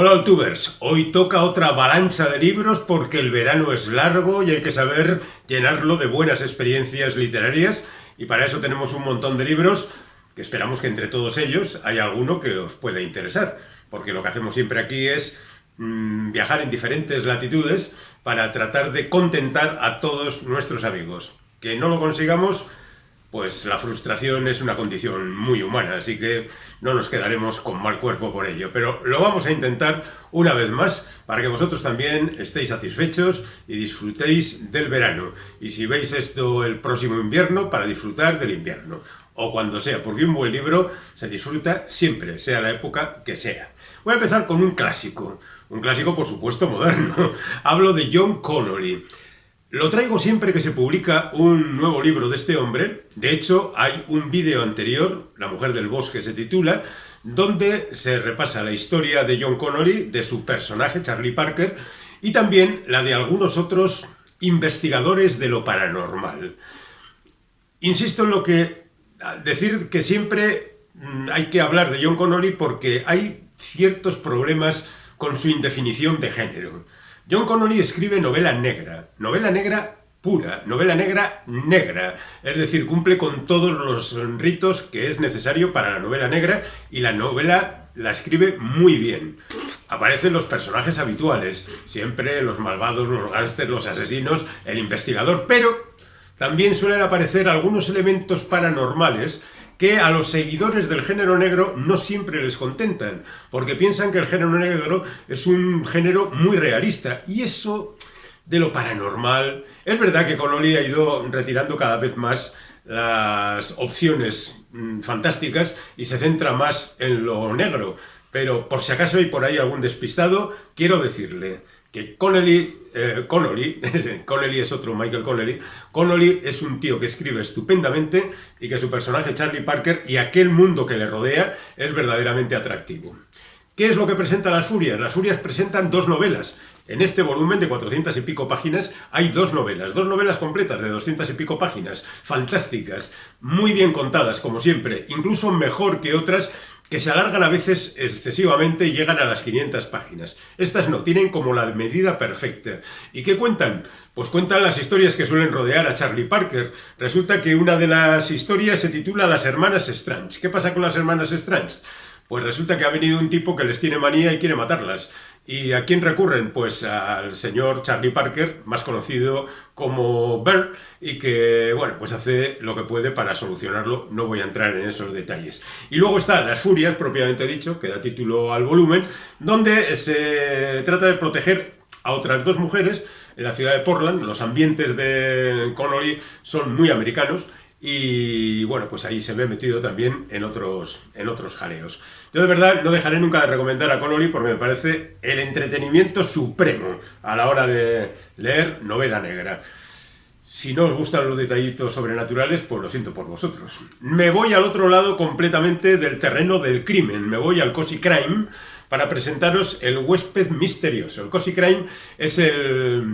Hola Altubers, hoy toca otra avalancha de libros porque el verano es largo y hay que saber llenarlo de buenas experiencias literarias y para eso tenemos un montón de libros que esperamos que entre todos ellos haya alguno que os pueda interesar, porque lo que hacemos siempre aquí es viajar en diferentes latitudes para tratar de contentar a todos nuestros amigos. Que no lo consigamos, pues la frustración es una condición muy humana, así que no nos quedaremos con mal cuerpo por ello. Pero lo vamos a intentar una vez más para que vosotros también estéis satisfechos y disfrutéis del verano. Y si veis esto el próximo invierno, para disfrutar del invierno. O cuando sea, porque un buen libro se disfruta siempre, sea la época que sea. Voy a empezar con un clásico por supuesto moderno. Hablo de John Connolly. Lo traigo siempre que se publica un nuevo libro de este hombre. De hecho, hay un vídeo anterior, La mujer del bosque se titula, donde se repasa la historia de John Connolly, de su personaje, Charlie Parker, y también la de algunos otros investigadores de lo paranormal. Insisto en lo que decir que siempre hay que hablar de John Connolly porque hay ciertos problemas con su indefinición de género. John Connolly escribe novela negra pura, novela negra, es decir, cumple con todos los ritos que es necesario para la novela negra y la novela la escribe muy bien. Aparecen los personajes habituales, siempre los malvados, los gángsters, los asesinos, el investigador, pero también suelen aparecer algunos elementos paranormales que a los seguidores del género negro no siempre les contentan, porque piensan que el género negro es un género muy realista, y eso de lo paranormal... Es verdad que Connolly ha ido retirando cada vez más las opciones fantásticas y se centra más en lo negro, pero por si acaso hay por ahí algún despistado, quiero decirle que Connolly es otro Michael Connolly. Connolly es un tío que escribe estupendamente y que su personaje Charlie Parker y aquel mundo que le rodea es verdaderamente atractivo. ¿Qué es lo que presentan las Furias? Las Furias presentan dos novelas. En este volumen de 400 y pico páginas hay dos novelas completas de 200 y pico páginas, fantásticas, muy bien contadas como siempre, incluso mejor que otras que se alargan a veces excesivamente y llegan a las 500 páginas. Estas no, tienen como la medida perfecta. ¿Y qué cuentan? Pues cuentan las historias que suelen rodear a Charlie Parker. Resulta que una de las historias se titula Las hermanas Strange. ¿Qué pasa con las hermanas Strange? Pues resulta que ha venido un tipo que les tiene manía y quiere matarlas. ¿Y a quién recurren? Pues al señor Charlie Parker, más conocido como Bear, y que, bueno, pues hace lo que puede para solucionarlo. No voy a entrar en esos detalles. Y luego están Las Furias, propiamente dicho, que da título al volumen, donde se trata de proteger a otras dos mujeres en la ciudad de Portland. Los ambientes de Connolly son muy americanos, y bueno, pues ahí se ve metido también en otros jaleos. Yo de verdad no dejaré nunca de recomendar a Connolly porque me parece el entretenimiento supremo a la hora de leer novela negra. Si no os gustan los detallitos sobrenaturales, pues lo siento por vosotros. Me voy al otro lado completamente del terreno del crimen, me voy al cozy crime para presentaros El huésped misterioso. El cozy crime es el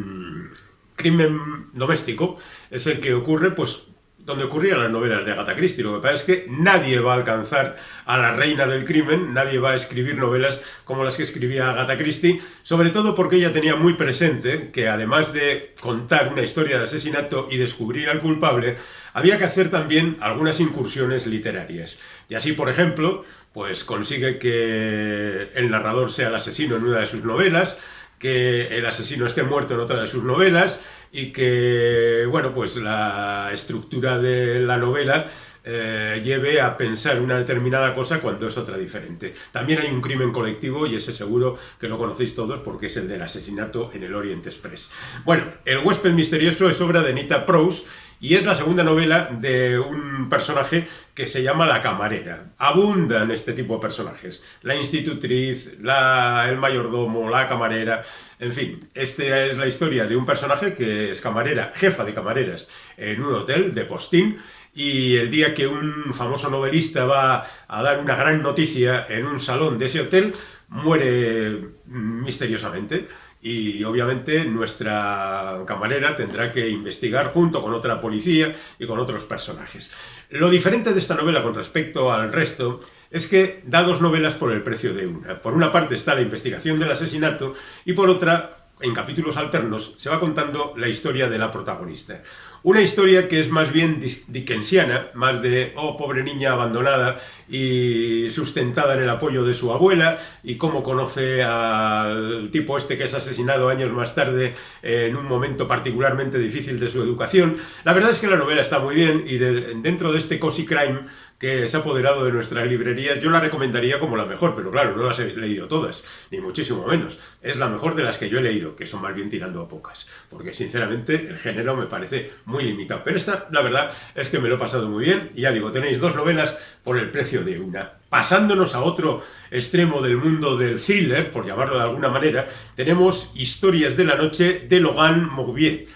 crimen doméstico, es el que ocurre pues donde ocurrían las novelas de Agatha Christie. Lo que pasa es que nadie va a alcanzar a la reina del crimen, nadie va a escribir novelas como las que escribía Agatha Christie, sobre todo porque ella tenía muy presente que además de contar una historia de asesinato y descubrir al culpable, había que hacer también algunas incursiones literarias. Y así, por ejemplo, pues consigue que el narrador sea el asesino en una de sus novelas, que el asesino esté muerto en otra de sus novelas, y que, bueno, pues la estructura de la novela lleve a pensar una determinada cosa cuando es otra diferente. También hay un crimen colectivo, y ese seguro que lo conocéis todos porque es el del asesinato en el Orient Express. Bueno, El huésped misterioso es obra de Anita Proust y es la segunda novela de un personaje que se llama La camarera. Abundan este tipo de personajes. La institutriz, el mayordomo, la camarera... En fin, esta es la historia de un personaje que es camarera, jefa de camareras en un hotel de postín, y el día que un famoso novelista va a dar una gran noticia en un salón de ese hotel, muere misteriosamente. Y obviamente nuestra camarera tendrá que investigar junto con otra policía y con otros personajes. Lo diferente de esta novela con respecto al resto es que da 2 novelas por el precio de una. Por una parte está la investigación del asesinato y por otra, en capítulos alternos, se va contando la historia de la protagonista. Una historia que es más bien dickensiana, más de, oh, pobre niña abandonada y sustentada en el apoyo de su abuela, y cómo conoce al tipo este que es asesinado años más tarde en un momento particularmente difícil de su educación. La verdad es que la novela está muy bien y dentro de este cozy crime que se ha apoderado de nuestras librerías, yo la recomendaría como la mejor, pero claro, no las he leído todas, ni muchísimo menos. Es la mejor de las que yo he leído, que son más bien tirando a pocas, porque sinceramente el género me parece muy limitado. Pero esta, la verdad, es que me lo he pasado muy bien, y ya digo, tenéis 2 novelas por el precio de una. Pasándonos a otro extremo del mundo del thriller, por llamarlo de alguna manera, tenemos Historias de la noche de Logan Mouvier,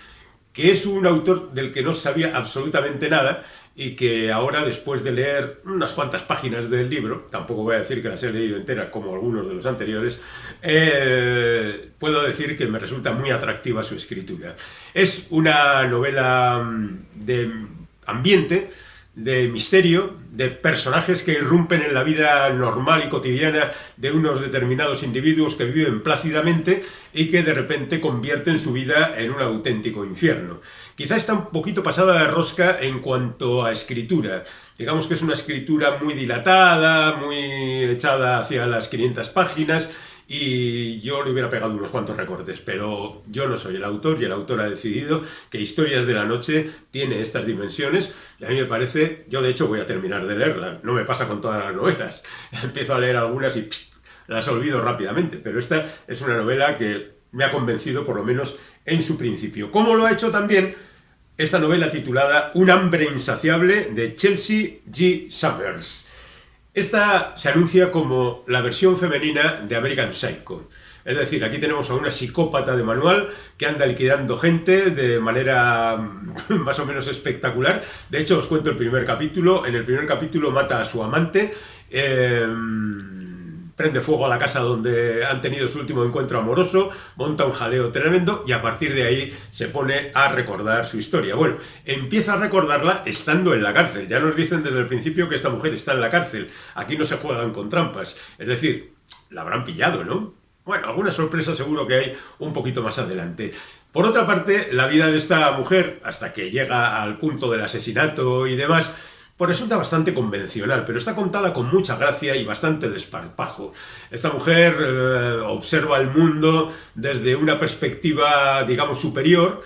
que es un autor del que no sabía absolutamente nada y que ahora, después de leer unas cuantas páginas del libro, tampoco voy a decir que las he leído enteras como algunos de los anteriores, puedo decir que me resulta muy atractiva su escritura. Es una novela de ambiente, de misterio, de personajes que irrumpen en la vida normal y cotidiana de unos determinados individuos que viven plácidamente y que de repente convierten su vida en un auténtico infierno. Quizá está un poquito pasada de rosca en cuanto a escritura. Digamos que es una escritura muy dilatada, muy echada hacia las 500 páginas, y yo le hubiera pegado unos cuantos recortes, pero yo no soy el autor y el autor ha decidido que Historias de la noche tiene estas dimensiones y a mí me parece, yo de hecho voy a terminar de leerla, no me pasa con todas las novelas, empiezo a leer algunas y las olvido rápidamente, pero esta es una novela que me ha convencido por lo menos en su principio, como lo ha hecho también esta novela titulada Un hambre insaciable de Chelsea G. Summers. Esta se anuncia como la versión femenina de American Psycho. Es decir, aquí tenemos a una psicópata de manual que anda liquidando gente de manera más o menos espectacular. De hecho, os cuento el primer capítulo. En el primer capítulo mata a su amante, prende fuego a la casa donde han tenido su último encuentro amoroso, monta un jaleo tremendo y a partir de ahí se pone a recordar su historia. Bueno, empieza a recordarla estando en la cárcel. Ya nos dicen desde el principio que esta mujer está en la cárcel. Aquí no se juegan con trampas. Es decir, la habrán pillado, ¿no? Bueno, alguna sorpresa seguro que hay un poquito más adelante. Por otra parte, la vida de esta mujer, hasta que llega al punto del asesinato y demás, pues resulta bastante convencional, pero está contada con mucha gracia y bastante desparpajo. Esta mujer observa el mundo desde una perspectiva, digamos, superior,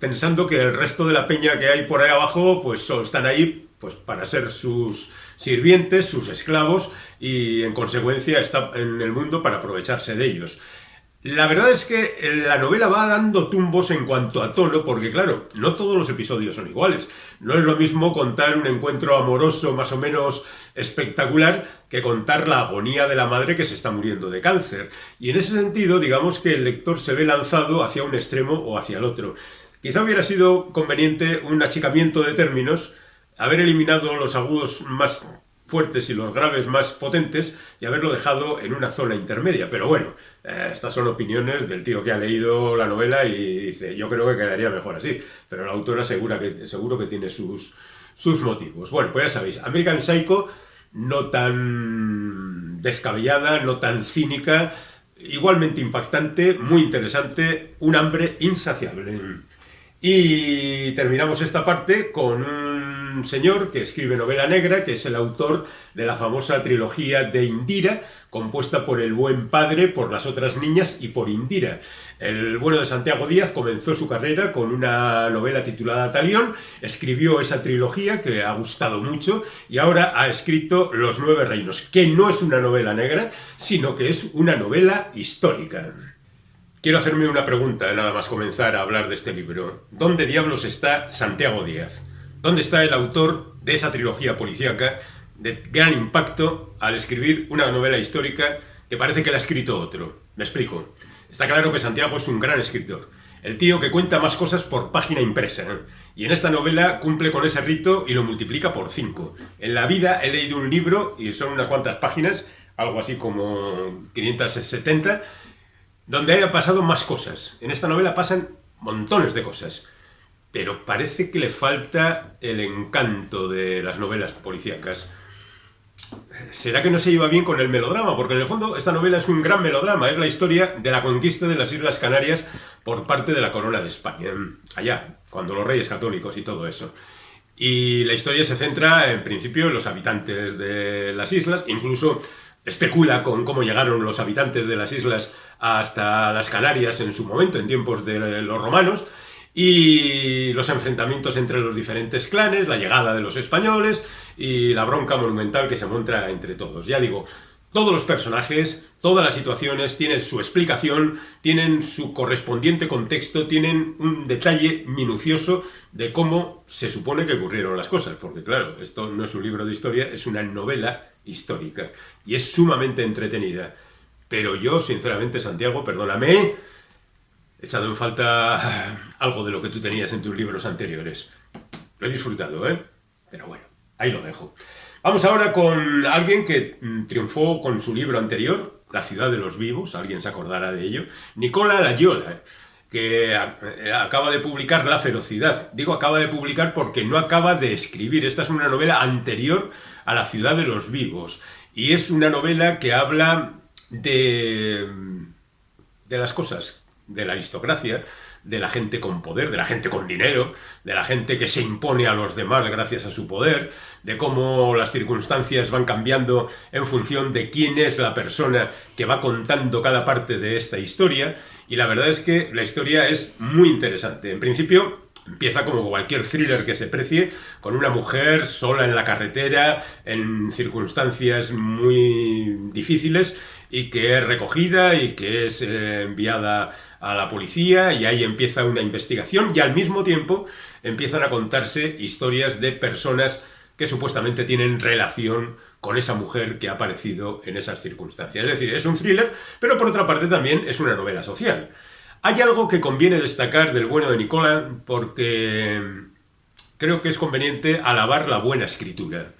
pensando que el resto de la peña que hay por ahí abajo, pues solo están ahí pues, para ser sus sirvientes, sus esclavos, y en consecuencia está en el mundo para aprovecharse de ellos. La verdad es que la novela va dando tumbos en cuanto a tono, porque claro, no todos los episodios son iguales. No es lo mismo contar un encuentro amoroso más o menos espectacular que contar la agonía de la madre que se está muriendo de cáncer. Y en ese sentido, digamos que el lector se ve lanzado hacia un extremo o hacia el otro. Quizá hubiera sido conveniente un achicamiento de términos, haber eliminado los agudos más fuertes y los graves más potentes y haberlo dejado en una zona intermedia. Pero bueno, estas son opiniones del tío que ha leído la novela y dice, yo creo que quedaría mejor así. Pero la autora seguro que tiene sus motivos. Bueno, pues ya sabéis, American Psycho, no tan descabellada, no tan cínica, igualmente impactante, muy interesante, un hambre insaciable. Y terminamos esta parte con un señor que escribe novela negra, que es el autor de la famosa trilogía de Indira, compuesta por El buen padre, por Las otras niñas y por Indira. El bueno de Santiago Díaz comenzó su carrera con una novela titulada Talión, escribió esa trilogía que ha gustado mucho y ahora ha escrito Los nueve reinos, que no es una novela negra, sino que es una novela histórica. Quiero hacerme una pregunta, nada más comenzar a hablar de este libro. ¿Dónde diablos está Santiago Díaz? ¿Dónde está el autor de esa trilogía policíaca de gran impacto al escribir una novela histórica que parece que la ha escrito otro? Me explico. Está claro que Santiago es un gran escritor. El tío que cuenta más cosas por página impresa, ¿eh? Y en esta novela cumple con ese rito y lo multiplica por 5. En la vida he leído un libro, y son unas cuantas páginas, algo así como 570, donde haya pasado más cosas. En esta novela pasan montones de cosas, pero parece que le falta el encanto de las novelas policíacas. ¿será que no se lleva bien con el melodrama? Porque en el fondo esta novela es un gran melodrama, es la historia de la conquista de las Islas Canarias por parte de la corona de España, allá, cuando los reyes católicos y todo eso. Y la historia se centra en principio en los habitantes de las islas, incluso especula con cómo llegaron los habitantes de las islas hasta las Canarias en su momento, en tiempos de los romanos, y los enfrentamientos entre los diferentes clanes, la llegada de los españoles y la bronca monumental que se monta entre todos. Ya digo, todos los personajes, todas las situaciones tienen su explicación, tienen su correspondiente contexto, tienen un detalle minucioso de cómo se supone que ocurrieron las cosas, porque claro, esto no es un libro de historia, es una novela histórica y es sumamente entretenida. Pero yo, sinceramente, Santiago, perdóname, he echado en falta algo de lo que tú tenías en tus libros anteriores. Lo he disfrutado, ¿eh? Pero bueno, ahí lo dejo. Vamos ahora con alguien que triunfó con su libro anterior, La ciudad de los vivos, alguien se acordará de ello, Nicola Layola, que acaba de publicar La ferocidad. Digo acaba de publicar porque no acaba de escribir. Esta es una novela anterior a La ciudad de los vivos. Y es una novela que habla de las cosas de la aristocracia, de la gente con poder, de la gente con dinero, de la gente que se impone a los demás gracias a su poder, de cómo las circunstancias van cambiando en función de quién es la persona que va contando cada parte de esta historia, y la verdad es que la historia es muy interesante. En principio empieza como cualquier thriller que se precie, con una mujer sola en la carretera, en circunstancias muy difíciles, y que es recogida y que es enviada a la policía, y ahí empieza una investigación, y al mismo tiempo empiezan a contarse historias de personas que supuestamente tienen relación con esa mujer que ha aparecido en esas circunstancias. Es decir, es un thriller, pero por otra parte también es una novela social. Hay algo que conviene destacar del bueno de Nicola, porque creo que es conveniente alabar la buena escritura.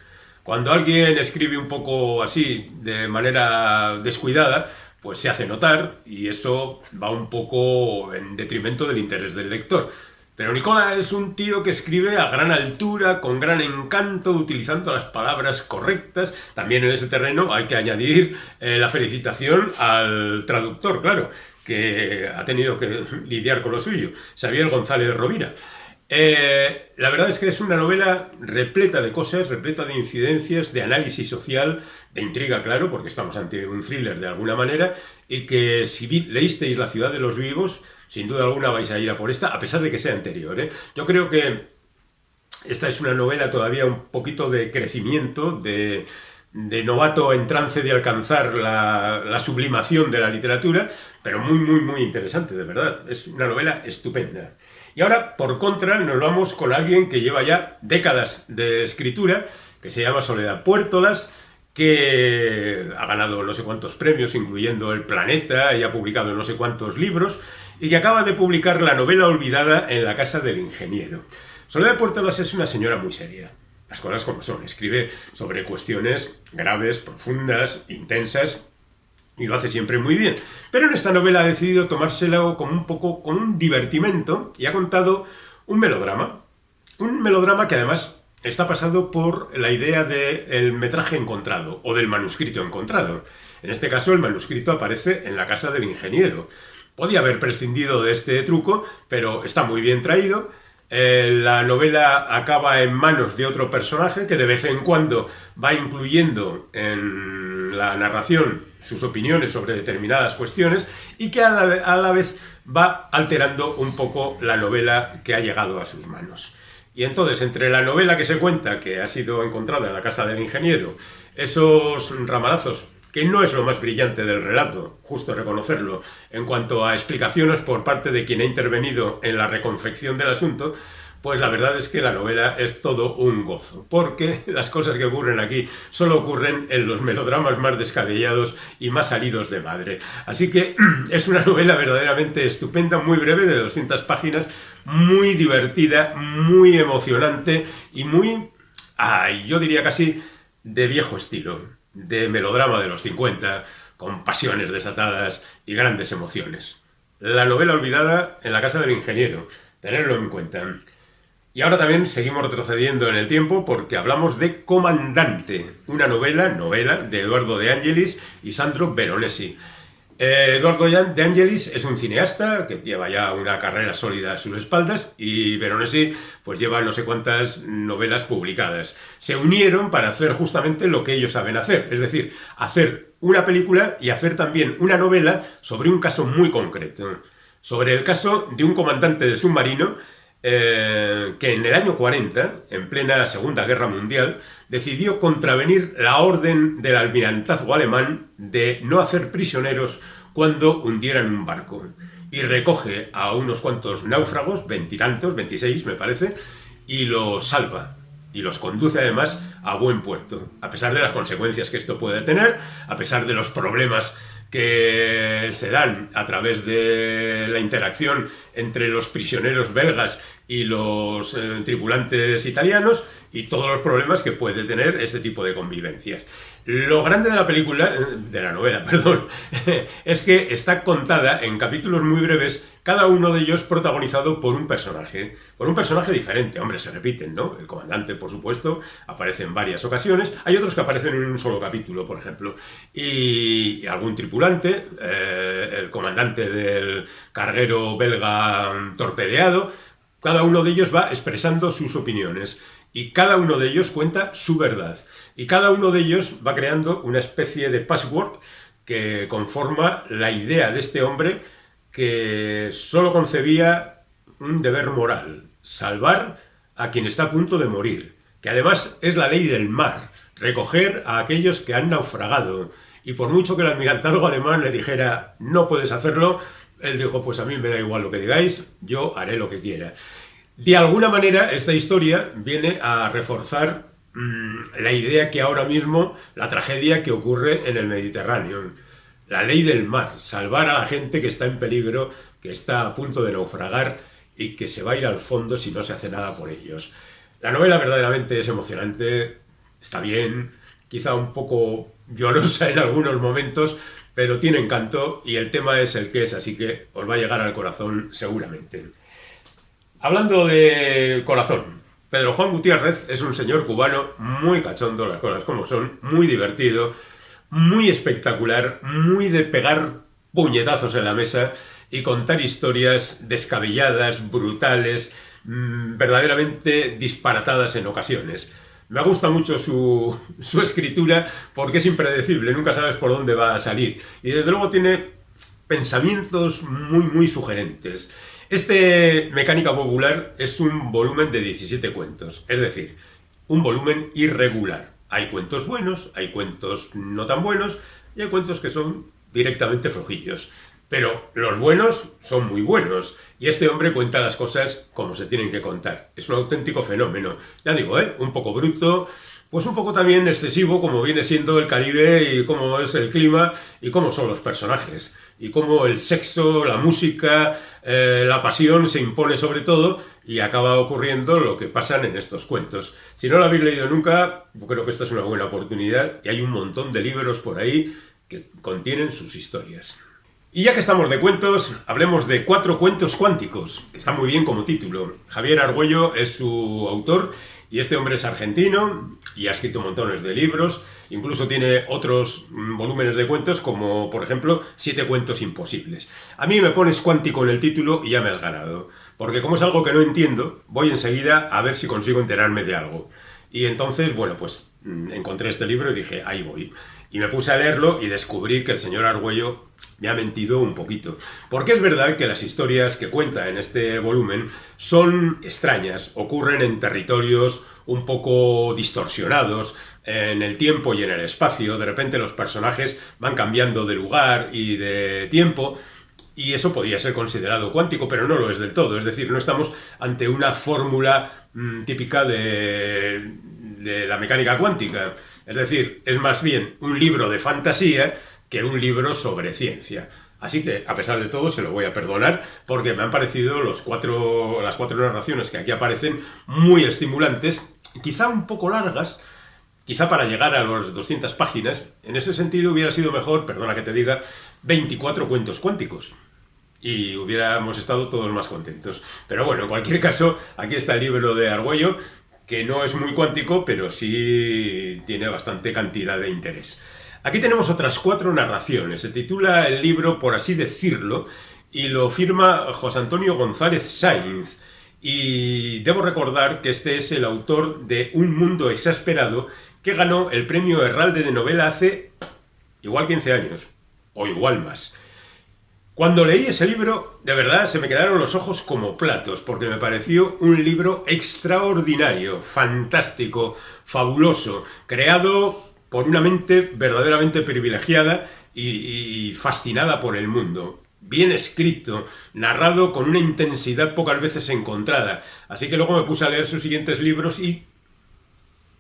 Cuando alguien escribe un poco así, de manera descuidada, pues se hace notar, y eso va un poco en detrimento del interés del lector. Pero Nicola es un tío que escribe a gran altura, con gran encanto, utilizando las palabras correctas. También en ese terreno hay que añadir la felicitación al traductor, claro, que ha tenido que lidiar con lo suyo, Xavier González Rovira. La verdad es que es una novela repleta de cosas, repleta de incidencias, de análisis social, de intriga, claro, porque estamos ante un thriller de alguna manera, y que si leísteis La ciudad de los vivos, sin duda alguna vais a ir a por esta, a pesar de que sea anterior, ¿eh? Yo creo que esta es una novela todavía un poquito de crecimiento, de novato en trance de alcanzar la sublimación de la literatura, pero muy, muy, muy interesante, de verdad. Es una novela estupenda. Y ahora, por contra, nos vamos con alguien que lleva ya décadas de escritura, que se llama Soledad Puertolas, que ha ganado no sé cuántos premios, incluyendo El Planeta, y ha publicado no sé cuántos libros, y que acaba de publicar la novela olvidada En la casa del ingeniero. Soledad Puertolas es una señora muy seria. Las cosas como son. Escribe sobre cuestiones graves, profundas, intensas, y lo hace siempre muy bien. Pero en esta novela ha decidido tomárselo como un poco con un divertimento, y ha contado un melodrama. Un melodrama que además está pasado por la idea del metraje encontrado, o del manuscrito encontrado. En este caso, el manuscrito aparece en la casa del ingeniero. Podía haber prescindido de este truco, pero está muy bien traído. La novela acaba en manos de otro personaje que de vez en cuando va incluyendo en la narración sus opiniones sobre determinadas cuestiones, y que a la vez va alterando un poco la novela que ha llegado a sus manos. Y entonces, entre la novela que se cuenta, que ha sido encontrada en la casa del ingeniero, esos ramalazos, que no es lo más brillante del relato, justo reconocerlo, en cuanto a explicaciones por parte de quien ha intervenido en la reconfección del asunto, pues la verdad es que la novela es todo un gozo, porque las cosas que ocurren aquí solo ocurren en los melodramas más descabellados y más salidos de madre. Así que es una novela verdaderamente estupenda, muy breve, de 200 páginas, muy divertida, muy emocionante y muy, yo diría casi, de viejo estilo, de melodrama de los 50, con pasiones desatadas y grandes emociones. La novela olvidada en la casa del ingeniero, tenerlo en cuenta. Y ahora también seguimos retrocediendo en el tiempo porque hablamos de Comandante, una novela de Eduardo De Angelis y Sandro Veronesi. Eduardo De Angelis es un cineasta que lleva ya una carrera sólida a sus espaldas y Veronesi pues lleva no sé cuántas novelas publicadas. Se unieron para hacer justamente lo que ellos saben hacer, es decir, hacer una película y hacer también una novela sobre un caso muy concreto, sobre el caso de un comandante de submarino que en el año 40, en plena Segunda Guerra Mundial, decidió contravenir la orden del almirantazgo alemán de no hacer prisioneros cuando hundieran un barco. Y recoge a unos cuantos náufragos, veintitantos, 26 me parece, y los salva. Y los conduce además a buen puerto, a pesar de las consecuencias que esto puede tener, a pesar de los problemas que se dan a través de la interacción entre los prisioneros belgas y los tripulantes italianos y todos los problemas que puede tener este tipo de convivencias. Lo grande de la película, de la novela, perdón, es que está contada en capítulos muy breves, cada uno de ellos protagonizado por un personaje diferente. Hombre, se repiten, ¿no? El comandante, por supuesto, aparece en varias ocasiones, hay otros que aparecen en un solo capítulo, por ejemplo, y algún tripulante, el comandante del carguero belga torpedeado. Cada uno de ellos va expresando sus opiniones y cada uno de ellos cuenta su verdad. Y cada uno de ellos va creando una especie de patchwork que conforma la idea de este hombre que solo concebía un deber moral: salvar a quien está a punto de morir, que además es la ley del mar, recoger a aquellos que han naufragado. Y por mucho que el almirantazgo alemán le dijera no puedes hacerlo, él dijo pues a mí me da igual lo que digáis, yo haré lo que quiera. De alguna manera esta historia viene a reforzar la idea que ahora mismo, la tragedia que ocurre en el Mediterráneo. La ley del mar, salvar a la gente que está en peligro, que está a punto de naufragar y que se va a ir al fondo si no se hace nada por ellos. La novela verdaderamente es emocionante, está bien, quizá un poco llorosa en algunos momentos, pero tiene encanto y el tema es el que es, así que os va a llegar al corazón seguramente. Hablando de corazón, Pedro Juan Gutiérrez es un señor cubano muy cachondo, las cosas como son, muy divertido, muy espectacular, muy de pegar puñetazos en la mesa y contar historias descabelladas, brutales, verdaderamente disparatadas en ocasiones. Me gusta mucho su escritura porque es impredecible, nunca sabes por dónde va a salir. Y desde luego tiene pensamientos muy sugerentes. Este Mecánica Popular es un volumen de 17 cuentos, es decir, un volumen irregular. Hay cuentos buenos, hay cuentos no tan buenos y hay cuentos que son directamente flojillos. Pero los buenos son muy buenos y este hombre cuenta las cosas como se tienen que contar. Es un auténtico fenómeno. Ya digo, un poco bruto, pues un poco también excesivo, como viene siendo el Caribe y cómo es el clima y cómo son los personajes. Y cómo el sexo, la música, la pasión se impone sobre todo y acaba ocurriendo lo que pasan en estos cuentos. Si no lo habéis leído nunca, yo creo que esta es una buena oportunidad y hay un montón de libros por ahí que contienen sus historias. Y ya que estamos de cuentos, hablemos de 4 cuentos cuánticos. Está muy bien como título. Javier Argüello es su autor y este hombre es argentino y ha escrito montones de libros. Incluso tiene otros volúmenes de cuentos como, por ejemplo, 7 cuentos imposibles. A mí me pones cuántico en el título y ya me has ganado. Porque como es algo que no entiendo, voy enseguida a ver si consigo enterarme de algo. Y entonces, bueno, pues encontré este libro y dije, ahí voy. Y me puse a leerlo y descubrí que el señor Argüello me ha mentido un poquito. Porque es verdad que las historias que cuenta en este volumen son extrañas, ocurren en territorios un poco distorsionados, en el tiempo y en el espacio. De repente los personajes van cambiando de lugar y de tiempo. Y eso podría ser considerado cuántico, pero no lo es del todo. Es decir, no estamos ante una fórmula típica de la mecánica cuántica. Es decir, es más bien un libro de fantasía que un libro sobre ciencia. Así que, a pesar de todo, se lo voy a perdonar porque me han parecido las cuatro narraciones que aquí aparecen muy estimulantes, quizá un poco largas, quizá para llegar a las 200 páginas. En ese sentido hubiera sido mejor, perdona que te diga, 24 cuentos cuánticos. y hubiéramos estado todos más contentos. Pero bueno, en cualquier caso, aquí está el libro de Argüello, que no es muy cuántico, pero sí tiene bastante cantidad de interés. Aquí tenemos otras 4 narraciones. Se titula el libro Por así decirlo, y lo firma José Antonio González Sáinz. Y debo recordar que este es el autor de Un mundo exasperado, que ganó el premio Herralde de novela hace igual 15 años, o igual más. Cuando leí ese libro, de verdad se me quedaron los ojos como platos, porque me pareció un libro extraordinario, fantástico, fabuloso, creado por una mente verdaderamente privilegiada y fascinada por el mundo. Bien escrito, narrado con una intensidad pocas veces encontrada. Así que luego me puse a leer sus siguientes libros y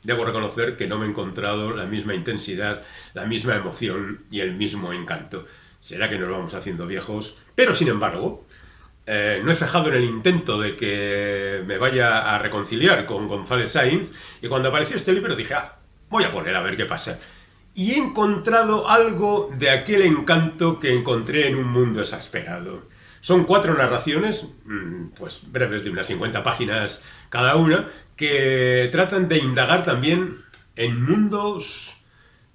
debo reconocer que no me he encontrado la misma intensidad, la misma emoción y el mismo encanto. Será que nos vamos haciendo viejos, pero sin embargo, no he cejado en el intento de que me vaya a reconciliar con González Sáinz, y cuando apareció este libro dije, voy a poner a ver qué pasa. Y he encontrado algo de aquel encanto que encontré en Un mundo exasperado. Son 4 narraciones, pues breves de unas 50 páginas cada una, que tratan de indagar también en mundos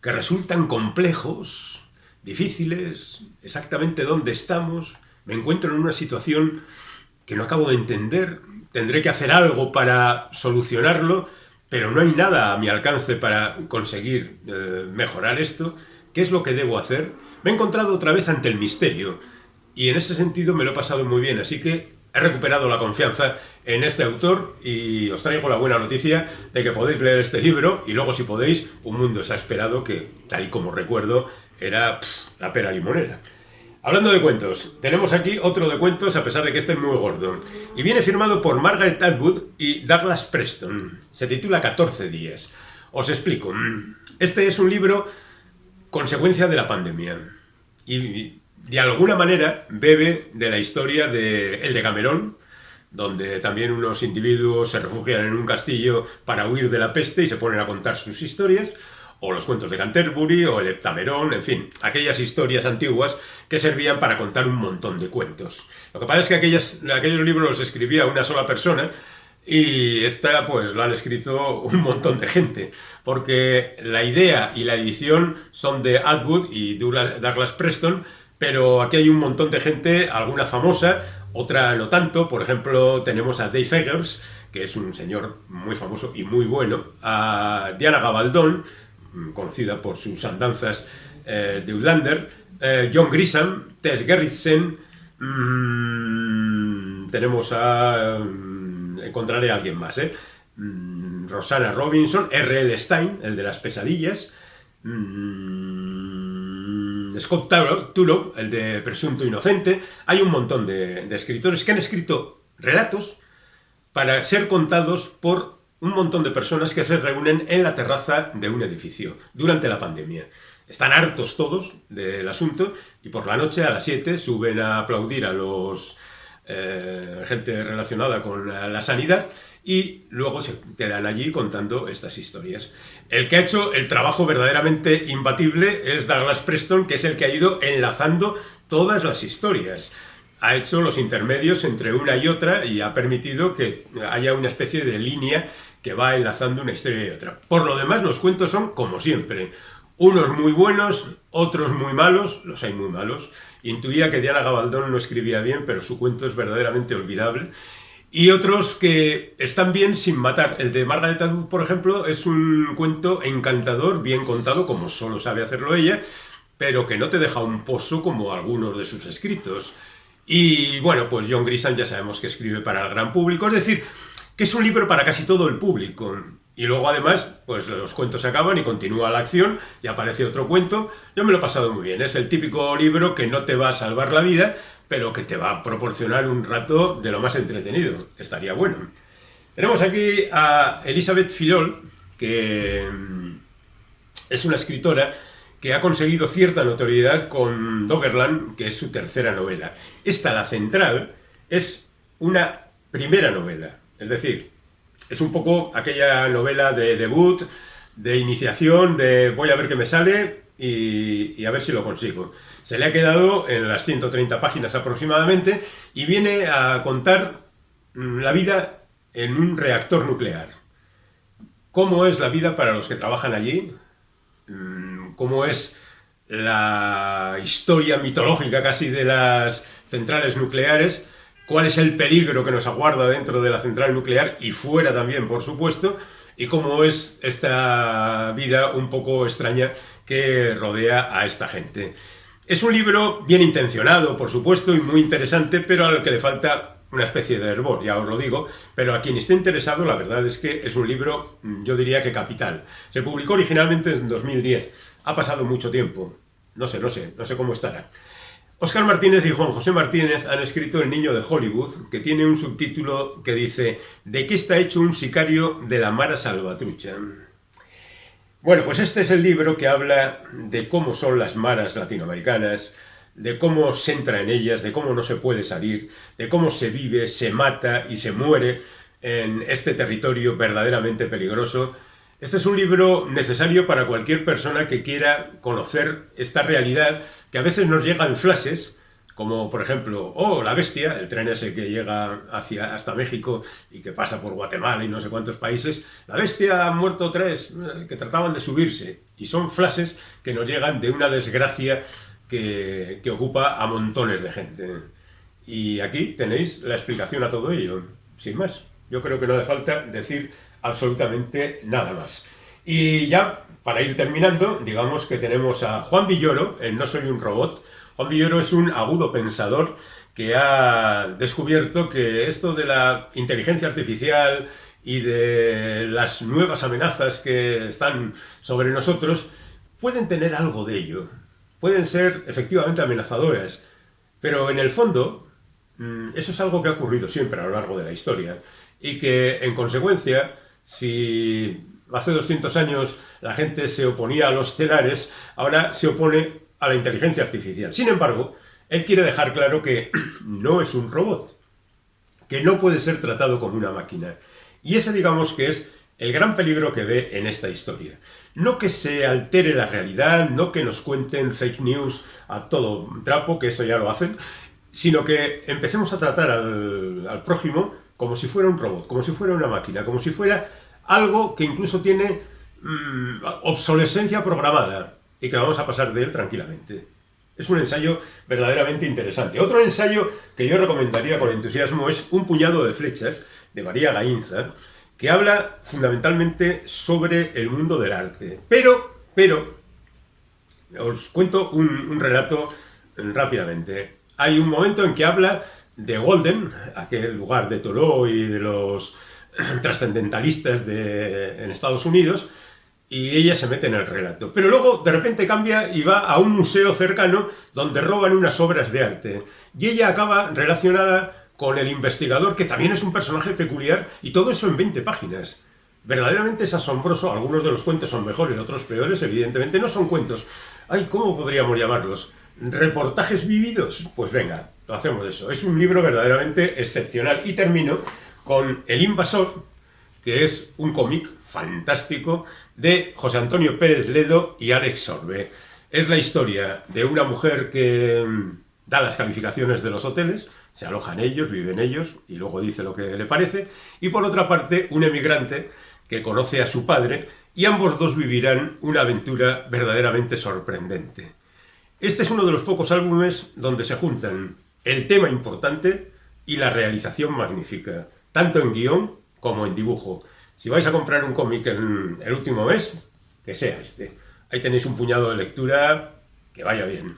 que resultan complejos, difíciles, exactamente dónde estamos. Me encuentro en una situación que no acabo de entender, tendré que hacer algo para solucionarlo, pero no hay nada a mi alcance para conseguir mejorar esto. ¿Qué es lo que debo hacer? Me he encontrado otra vez ante el misterio, y en ese sentido me lo he pasado muy bien, así que he recuperado la confianza en este autor y os traigo la buena noticia de que podéis leer este libro, y luego, si podéis, Un mundo exasperado, que tal y como recuerdo era la pera limonera. Hablando de cuentos, tenemos aquí otro de cuentos, a pesar de que este es muy gordo, y viene firmado por Margaret Atwood y Douglas Preston. Se titula 14 días. Os explico. Este es un libro consecuencia de la pandemia y de alguna manera bebe de la historia de El Decamerón, donde también unos individuos se refugian en un castillo para huir de la peste y se ponen a contar sus historias, o los cuentos de Canterbury, o el Heptamerón, en fin, aquellas historias antiguas que servían para contar un montón de cuentos. Lo que pasa es que aquellos libros los escribía una sola persona, y esta pues lo han escrito un montón de gente, porque la idea y la edición son de Atwood y Douglas Preston, pero aquí hay un montón de gente, alguna famosa, otra no tanto. Por ejemplo, tenemos a Dave Eggers, que es un señor muy famoso y muy bueno, a Diana Gabaldon, conocida por sus andanzas de Outlander, John Grisham, Tess Gerritsen, tenemos a... encontraré a alguien más, Rosanna Robinson, R.L. Stein, el de las pesadillas, Scott Turow, el de Presunto Inocente. Hay un montón de escritores que han escrito relatos para ser contados por un montón de personas que se reúnen en la terraza de un edificio durante la pandemia. Están hartos todos del asunto y por la noche a las 7 suben a aplaudir a los gente relacionada con la sanidad, y luego se quedan allí contando estas historias. El que ha hecho el trabajo verdaderamente imbatible es Douglas Preston, que es el que ha ido enlazando todas las historias. Ha hecho los intermedios entre una y otra y ha permitido que haya una especie de línea que va enlazando una historia y otra. Por lo demás, los cuentos son como siempre. Unos muy buenos, otros muy malos, los hay muy malos. Intuía que Diana Gabaldon no escribía bien, pero su cuento es verdaderamente olvidable. Y otros que están bien sin matar. El de Margaret Atwood, por ejemplo, es un cuento encantador, bien contado, como solo sabe hacerlo ella, pero que no te deja un pozo como algunos de sus escritos. Y bueno, pues John Grisham ya sabemos que escribe para el gran público, es decir, que es un libro para casi todo el público. Y luego además, pues los cuentos se acaban y continúa la acción y aparece otro cuento. Yo me lo he pasado muy bien. Es el típico libro que no te va a salvar la vida, pero que te va a proporcionar un rato de lo más entretenido. Estaría bueno. Tenemos aquí a Elizabeth Filol, que es una escritora que ha conseguido cierta notoriedad con Doggerland, que es su tercera novela. Esta, la central, es una primera novela. Es decir, es un poco aquella novela de debut, de iniciación, de voy a ver qué me sale y a ver si lo consigo. Se le ha quedado en las 130 páginas aproximadamente y viene a contar la vida en un reactor nuclear. ¿Cómo es la vida para los que trabajan allí? ¿Cómo es la historia mitológica casi de las centrales nucleares? ¿Cuál es el peligro que nos aguarda dentro de la central nuclear y fuera también, por supuesto? ¿Y cómo es esta vida un poco extraña que rodea a esta gente? Es un libro bien intencionado, por supuesto, y muy interesante, pero al que le falta una especie de hervor, ya os lo digo, pero a quien esté interesado, la verdad es que es un libro, yo diría que capital. Se publicó originalmente en 2010, ha pasado mucho tiempo, no sé cómo estará. Óscar Martínez y Juan José Martínez han escrito El niño de Hollywood, que tiene un subtítulo que dice ¿De qué está hecho un sicario de la Mara Salvatrucha? Bueno, pues este es el libro que habla de cómo son las maras latinoamericanas, de cómo se entra en ellas, de cómo no se puede salir, de cómo se vive, se mata y se muere en este territorio verdaderamente peligroso. Este es un libro necesario para cualquier persona que quiera conocer esta realidad que a veces nos llega en flashes, como por ejemplo, La Bestia, el tren ese que llega hasta México y que pasa por Guatemala y no sé cuántos países. La Bestia, han muerto 3 que trataban de subirse, y son flashes que nos llegan de una desgracia que ocupa a montones de gente. Y aquí tenéis la explicación a todo ello, sin más. Yo creo que no hace falta decir absolutamente nada más. Y ya, para ir terminando, digamos que tenemos a Juan Villoro, en No soy un robot. Juan Villoro es un agudo pensador que ha descubierto que esto de la inteligencia artificial y de las nuevas amenazas que están sobre nosotros pueden tener algo de ello. Pueden ser efectivamente amenazadoras, pero en el fondo eso es algo que ha ocurrido siempre a lo largo de la historia y que, en consecuencia, si hace 200 años la gente se oponía a los telares, ahora se opone a la inteligencia artificial. Sin embargo, él quiere dejar claro que no es un robot, que no puede ser tratado como una máquina. Y ese, digamos, que es el gran peligro que ve en esta historia. No que se altere la realidad, no que nos cuenten fake news a todo trapo, que eso ya lo hacen, sino que empecemos a tratar al prójimo como si fuera un robot, como si fuera una máquina, como si fuera algo que incluso tiene obsolescencia programada y que vamos a pasar de él tranquilamente. Es un ensayo verdaderamente interesante. Otro ensayo que yo recomendaría con entusiasmo es Un puñado de flechas, de María Gainza, que habla fundamentalmente sobre el mundo del arte. Pero, os cuento un relato rápidamente. Hay un momento en que habla de Golden, aquel lugar de Thoreau y de los trascendentalistas en Estados Unidos, y ella se mete en el relato. Pero luego de repente cambia y va a un museo cercano donde roban unas obras de arte. Y ella acaba relacionada con el investigador, que también es un personaje peculiar, y todo eso en 20 páginas. Verdaderamente es asombroso. Algunos de los cuentos son mejores, otros peores, evidentemente. No son cuentos. Ay, ¿cómo podríamos llamarlos? ¿Reportajes vividos? Pues venga, lo hacemos eso. Es un libro verdaderamente excepcional. Y termino con El Invasor, que es un cómic fantástico de José Antonio Pérez Ledo y Alex Sorbe. Es la historia de una mujer que da las calificaciones de los hoteles, se aloja en ellos, vive en ellos y luego dice lo que le parece, y por otra parte un emigrante que conoce a su padre, y ambos dos vivirán una aventura verdaderamente sorprendente. Este es uno de los pocos álbumes donde se juntan el tema importante y la realización magnífica, tanto en guión como en dibujo. Si vais a comprar un cómic en el último mes, que sea este. Ahí tenéis un puñado de lectura, que vaya bien.